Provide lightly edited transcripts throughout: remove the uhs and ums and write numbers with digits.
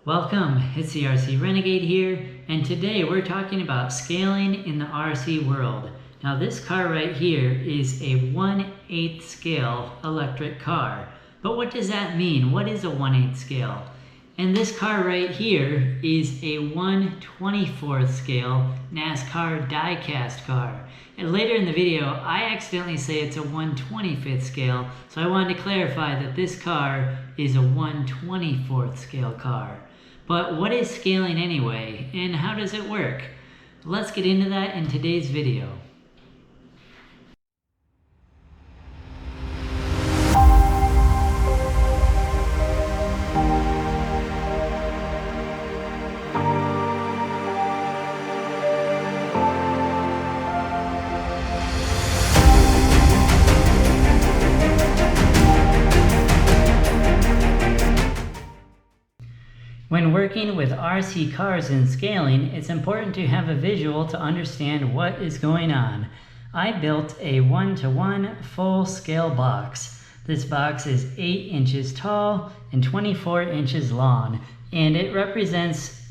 Welcome, it's the RC Renegade here, and today we're talking about scaling in the RC world. Now this car right here is a 1/8 scale electric car. But what does that mean? What is a 1/8 scale? And this car right here is a 1/24 scale NASCAR die-cast car. And later in the video, I accidentally say it's a 1/25 scale, so I wanted to clarify that this car is a 1/24 scale car. But what is scaling anyway, and how does it work? Let's get into that in today's video. When working with RC cars and scaling, it's important to have a visual to understand what is going on. I built a 1:1 full scale box. This box is 8 inches tall and 24 inches long, and it represents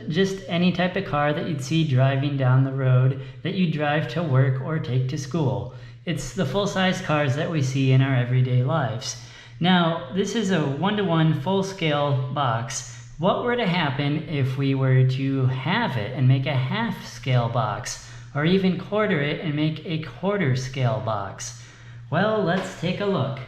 just any type of car that you'd see driving down the road that you drive to work or take to school. It's the full-size cars that we see in our everyday lives. Now, this is a 1:1 full scale box. What were to happen if we were to halve it and make a half scale box, or even quarter it and make a quarter scale box? Well, let's take a look.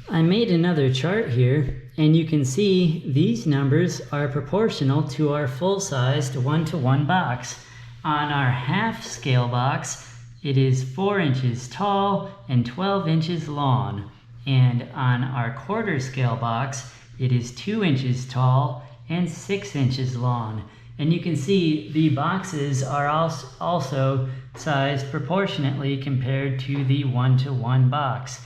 I made another chart here, and you can see these numbers are proportional to our full-sized 1:1 box. On our half scale box, it is 4 inches tall and 12 inches long. And on our quarter scale box, it is 2 inches tall and 6 inches long. And you can see the boxes are also sized proportionately compared to the 1:1 box.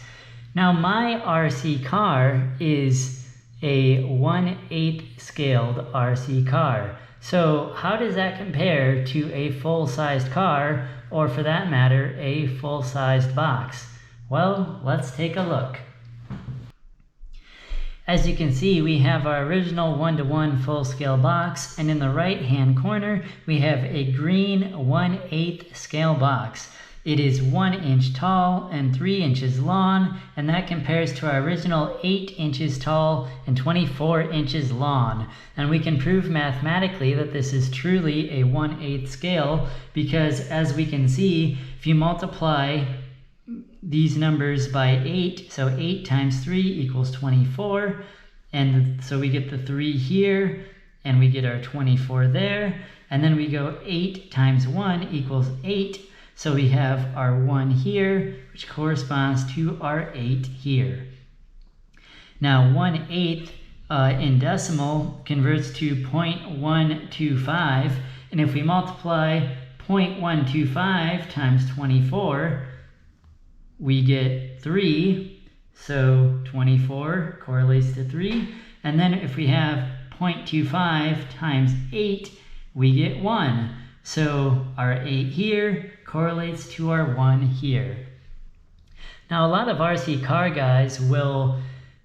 Now my RC car is a 1/8 scaled RC car. So how does that compare to a full-sized car, or for that matter, a full-sized box? Well, let's take a look. As you can see, we have our original 1:1 full-scale box, and in the right-hand corner, we have a green 1/8 scale box. It is 1 inch tall and 3 inches long, and that compares to our original 8 inches tall and 24 inches long. And we can prove mathematically that this is truly a 1/8 scale, because as we can see, if you multiply these numbers by 8, so 8 times 3 equals 24, and so we get the 3 here, and we get our 24 there, and then we go 8 times 1 equals 8, so we have our 1 here, which corresponds to our 8 here. Now 1/8 in decimal converts to 0.125, and if we multiply 0.125 times 24, we get 3, so 24 correlates to 3. And then if we have 0.25 times 8, we get 1. So our 8 here correlates to our 1 here. Now a lot of RC car guys will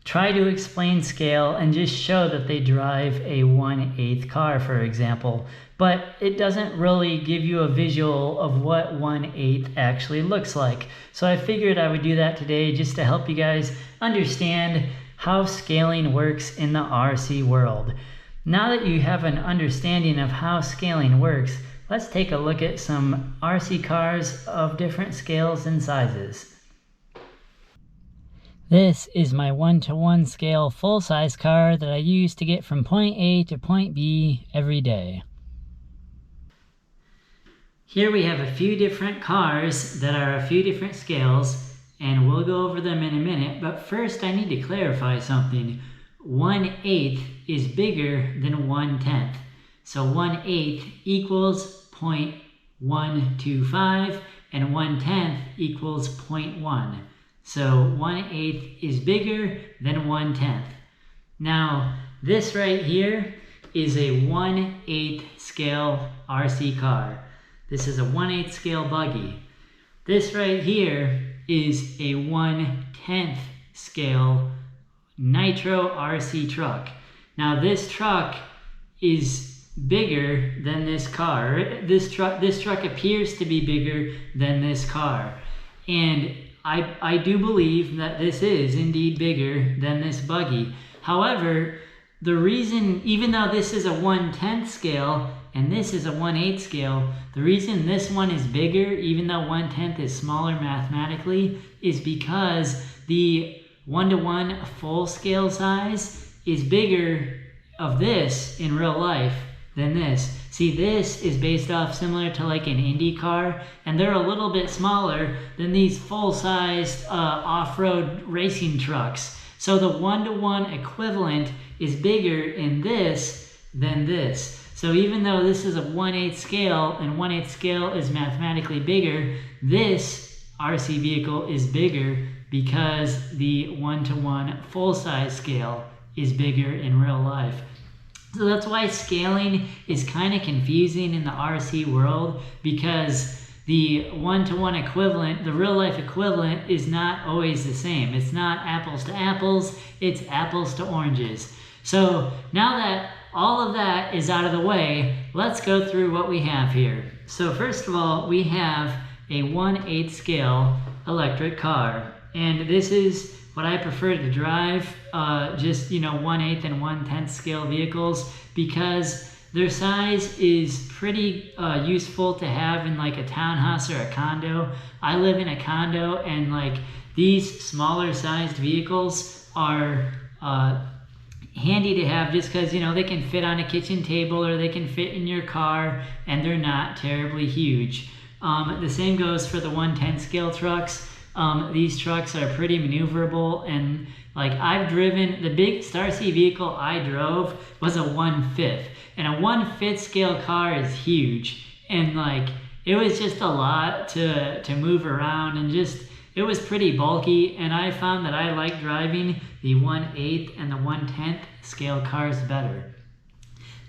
try to explain scale and just show that they drive a 1/8 car, for example, but it doesn't really give you a visual of what 1/8 actually looks like. So I figured I would do that today just to help you guys understand how scaling works in the RC world. Now that you have an understanding of how scaling works, let's take a look at some RC cars of different scales and sizes. This is my 1:1 scale full-size car that I use to get from point A to point B every day. Here we have a few different cars that are a few different scales, and we'll go over them in a minute, but first I need to clarify something. 1/8 is bigger than 1/10. So 1/8 equals 0.125, and 1/10 equals 0.1. So 1/8 is bigger than 1/10. Now, this right here is a 1/8 scale RC car. This is a 1/8 scale buggy. This right here is a 1/10 scale Nitro RC truck. Now this truck is bigger than this car. This truck appears to be bigger than this car. And I do believe that this is indeed bigger than this buggy. However, the reason, even though this is a 1/10 scale and this is a 1/8 scale, the reason this one is bigger, even though 1/10 is smaller mathematically, is because the 1-to-1 full scale size is bigger of this in real life than this. See, this is based off similar to like an Indy car, and they're a little bit smaller than these full-sized off-road racing trucks. So the 1-to-1 equivalent is bigger in this than this. So even though this is a 1/8 scale, and 1/8 scale is mathematically bigger, this RC vehicle is bigger because the 1-to-1 full-size scale is bigger in real life. So that's why scaling is kind of confusing in the RC world, because the 1-to-1 equivalent, the real life equivalent, is not always the same. It's not apples to apples, it's apples to oranges. So now that all of that is out of the way, let's go through what we have here. So first of all, we have a 1/8 scale electric car. And this is what I prefer to drive, just, 1/8 and 1/10 scale vehicles, because their size is pretty useful to have in like a townhouse or a condo. I live in a condo, and like these smaller sized vehicles are handy to have just because, they can fit on a kitchen table or they can fit in your car, and they're not terribly huge. The same goes for the 1/10 scale trucks. These trucks are pretty maneuverable, and like I've driven, the biggest RC vehicle I drove was a 1/5, and a 1/5 scale car is huge, and like it was just a lot to move around, and just it was pretty bulky, and I found that I like driving the 1/8 and the 1/10 scale cars better.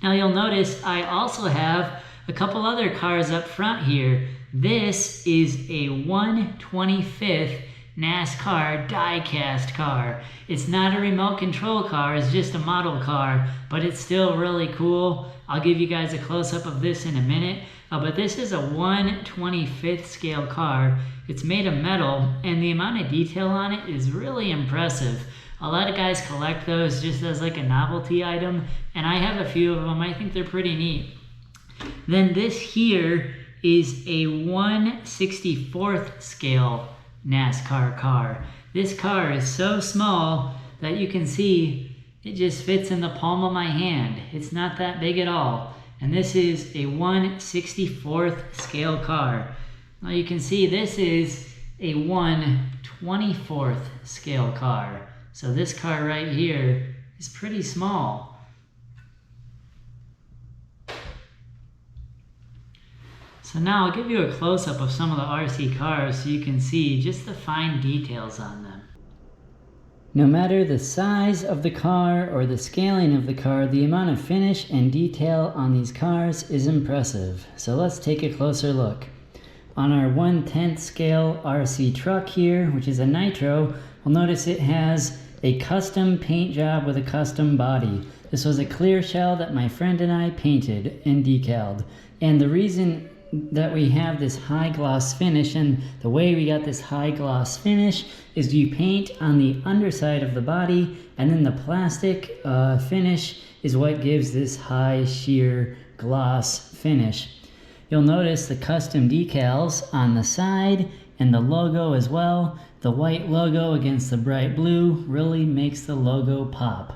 Now you'll notice I also have a couple other cars up front here. This is a 1/25th NASCAR die-cast car. It's not a remote control car, it's just a model car, but it's still really cool. I'll give you guys a close-up of this in a minute, but this is a 1/25th scale car. It's made of metal, and the amount of detail on it is really impressive. A lot of guys collect those just as like a novelty item, and I have a few of them. I think they're pretty neat. Then this here is a 1/64th scale NASCAR car. This car is so small that you can see it just fits in the palm of my hand. It's not that big at all. And this is a 1/64th scale car. Now you can see this is a 1/24th scale car. So this car right here is pretty small. So now I'll give you a close-up of some of the RC cars so you can see just the fine details on them. No matter the size of the car or the scaling of the car, the amount of finish and detail on these cars is impressive. So let's take a closer look. On our 1/10 scale RC truck here, which is a Nitro, we'll notice it has a custom paint job with a custom body. This was a clear shell that my friend and I painted and decaled. And the reason that we have this high gloss finish, and the way we got this high gloss finish, is you paint on the underside of the body, and then the plastic finish is what gives this high sheer gloss finish. You'll notice the custom decals on the side and the logo as well. The white logo against the bright blue really makes the logo pop.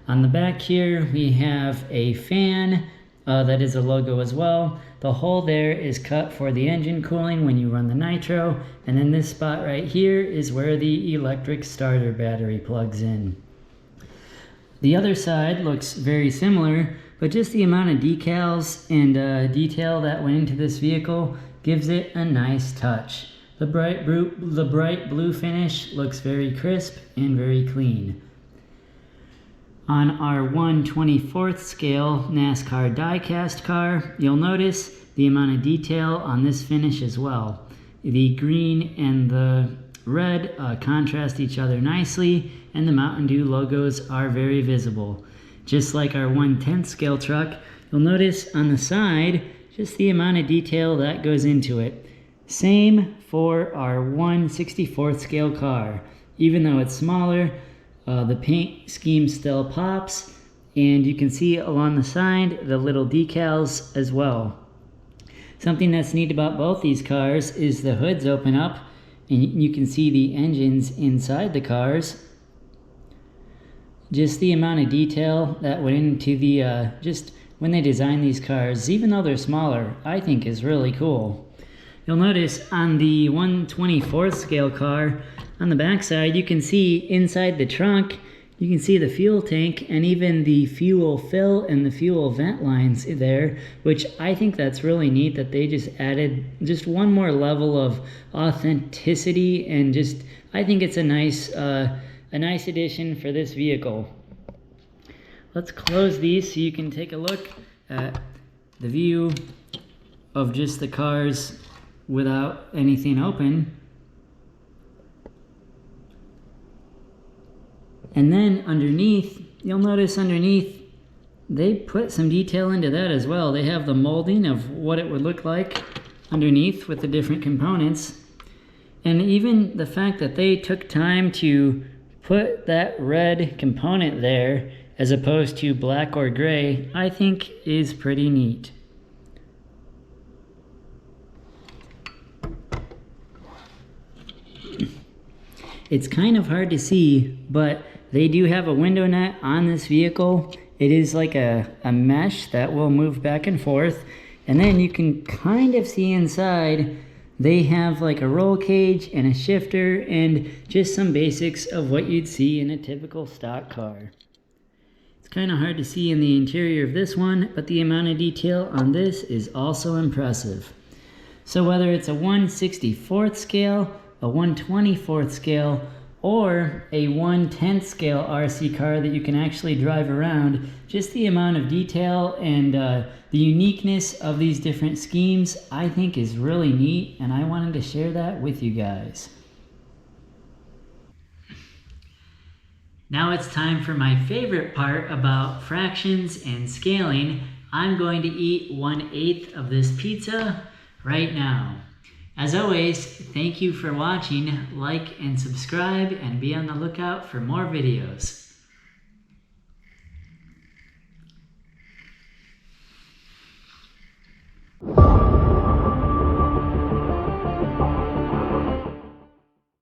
On the back here we have a fan that is a logo as well. The hole there is cut for the engine cooling when you run the Nitro, and then this spot right here is where the electric starter battery plugs in. The other side looks very similar, but just the amount of decals and detail that went into this vehicle gives it a nice touch. The bright blue finish looks very crisp and very clean. On our 1/24th scale NASCAR die-cast car, you'll notice the amount of detail on this finish as well. The green and the red contrast each other nicely, and the Mountain Dew logos are very visible. Just like our 1/10 scale truck, you'll notice on the side just the amount of detail that goes into it. Same for our 1/64 scale car. Even though it's smaller, the paint scheme still pops, and you can see along the side the little decals as well. Something that's neat about both these cars is the hoods open up and you can see the engines inside the cars. Just the amount of detail that went into the just when they designed these cars, even though they're smaller, I think is really cool. You'll notice on the 1/24 scale car, on the back side, you can see inside the trunk, you can see the fuel tank and even the fuel fill and the fuel vent lines there, which I think that's really neat that they just added just one more level of authenticity, and just I think it's a nice addition for this vehicle. Let's close these so you can take a look at the view of just the cars without anything open. And then underneath, you'll notice underneath, they put some detail into that as well. They have the molding of what it would look like underneath with the different components. And even the fact that they took time to put that red component there as opposed to black or gray, I think is pretty neat. It's kind of hard to see, but they do have a window net on this vehicle. It is like a mesh that will move back and forth. And then you can kind of see inside, they have like a roll cage and a shifter and just some basics of what you'd see in a typical stock car. It's kind of hard to see in the interior of this one, but the amount of detail on this is also impressive. So whether it's a 1/64 scale, a 1/24 scale, or a 1/10 scale RC car that you can actually drive around, just the amount of detail and the uniqueness of these different schemes I think is really neat, and I wanted to share that with you guys. Now it's time for my favorite part about fractions and scaling. I'm going to eat 1/8 of this pizza right now. As always, thank you for watching. Like and subscribe and be on the lookout for more videos.